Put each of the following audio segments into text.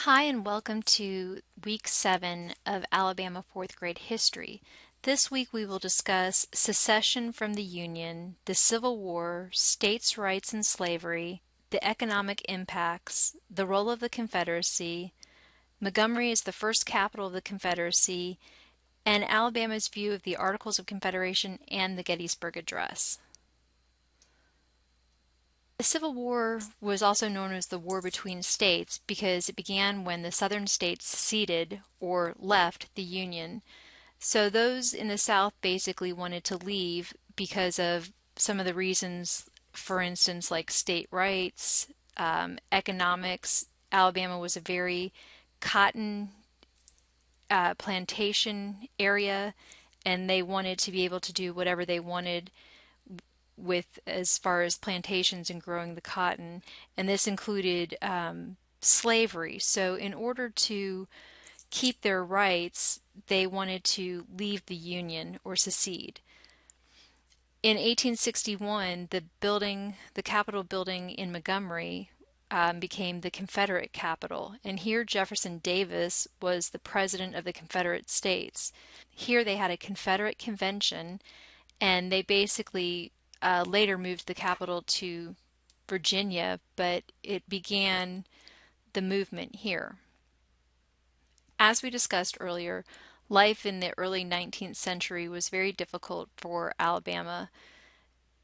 Hi, and welcome to week 7 of Alabama 4th grade history. This week we will discuss secession from the Union, the Civil War, states' rights and slavery, the economic impacts, the role of the Confederacy, Montgomery is the first capital of the Confederacy, and Alabama's view of the Articles of Confederation and the Gettysburg Address. The Civil War was also known as the War between States because it began when the Southern states seceded or left the Union. So those in the South basically wanted to leave because of some of the reasons, for instance, like state rights, economics. Alabama was a very cotton plantation area, and they wanted to be able to do whatever they wanted with as far as plantations and growing the cotton, and this included slavery. So in order to keep their rights, they wanted to leave the Union or secede. In 1861, the Capitol building in Montgomery became the Confederate Capitol, and here Jefferson Davis was the president of the Confederate States. Here they had a Confederate convention, and they basically later moved the capital to Virginia, but it began the movement here. As we discussed earlier, life in the early 19th century was very difficult for Alabama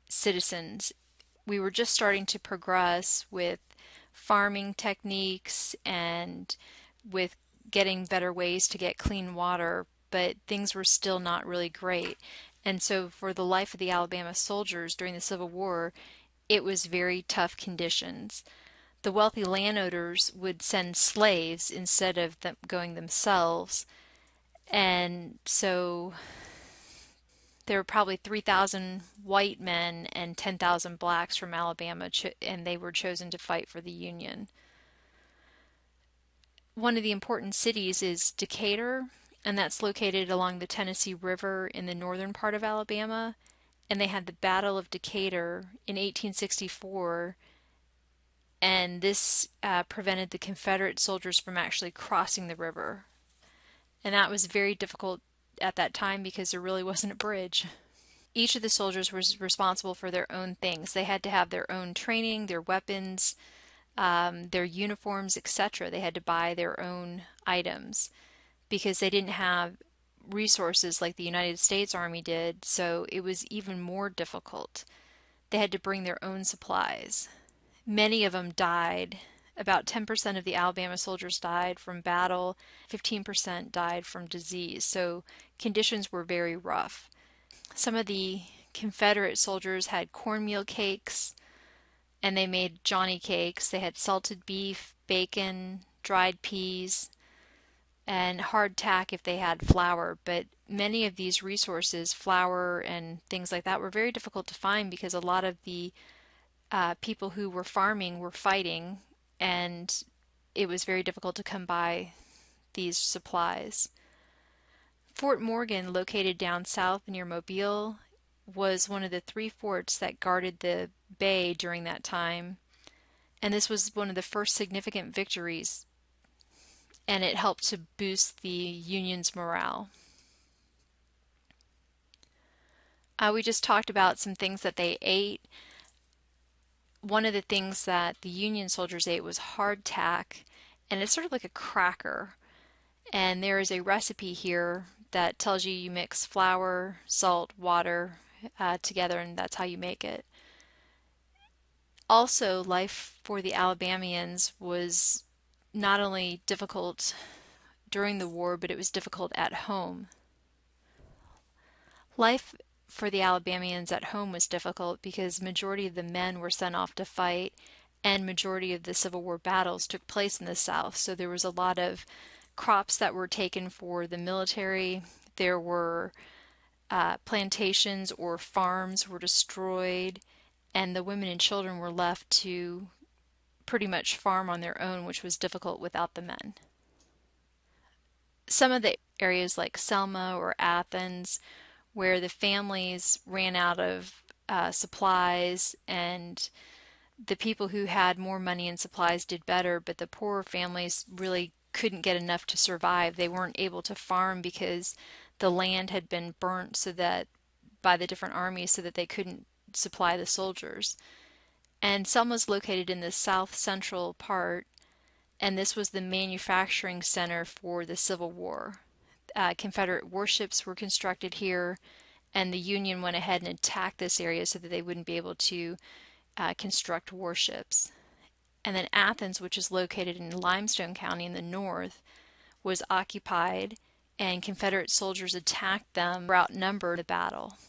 citizens. We were just starting to progress with farming techniques and with getting better ways to get clean water, but things were still not really great. And so for the life of the Alabama soldiers during the Civil War, it was very tough conditions. The wealthy landowners would send slaves instead of them going themselves. And so there were probably 3,000 white men and 10,000 blacks from Alabama, and they were chosen to fight for the Union. One of the important cities is Decatur, and that's located along the Tennessee River in the northern part of Alabama. And they had the Battle of Decatur in 1864, and this prevented the Confederate soldiers from actually crossing the river. And that was very difficult at that time because there really wasn't a bridge. Each of the soldiers was responsible for their own things. They had to have their own training, their weapons, their uniforms, etc. They had to buy their own items because they didn't have resources like the United States Army did, so it was even more difficult. They had to bring their own supplies. Many of them died. About 10% of the Alabama soldiers died from battle, 15% died from disease, so conditions were very rough. Some of the Confederate soldiers had cornmeal cakes, and they made Johnny cakes. They had salted beef, bacon, dried peas, and hardtack if they had flour. But many of these resources, flour and things like that, were very difficult to find because a lot of the people who were farming were fighting, and it was very difficult to come by these supplies. Fort Morgan, located down south near Mobile, was one of the 3 forts that guarded the bay during that time, and this was one of the first significant victories, and it helped to boost the Union's morale. We just talked about some things that they ate. One of the things that the Union soldiers ate was hardtack, and it's sort of like a cracker. And there is a recipe here that tells you mix flour, salt, water together, and that's how you make it. Also, life for the Alabamians was not only difficult during the war, but it was difficult at home. Life for the Alabamians at home was difficult because majority of the men were sent off to fight, and majority of the Civil War battles took place in the South. So there was a lot of crops that were taken for the military. There were plantations or farms were destroyed, and the women and children were left to pretty much farm on their own, which was difficult without the men. Some of the areas like Selma or Athens, where the families ran out of supplies and the people who had more money and supplies did better, but the poorer families really couldn't get enough to survive. They weren't able to farm because the land had been burnt so that by the different armies so that they couldn't supply the soldiers. And Selma's located in the south central part, and this was the manufacturing center for the Civil War. Confederate warships were constructed here, and the Union went ahead and attacked this area so that they wouldn't be able to construct warships. And then Athens, which is located in Limestone County in the north, was occupied, and Confederate soldiers attacked them, were outnumbered in the battle.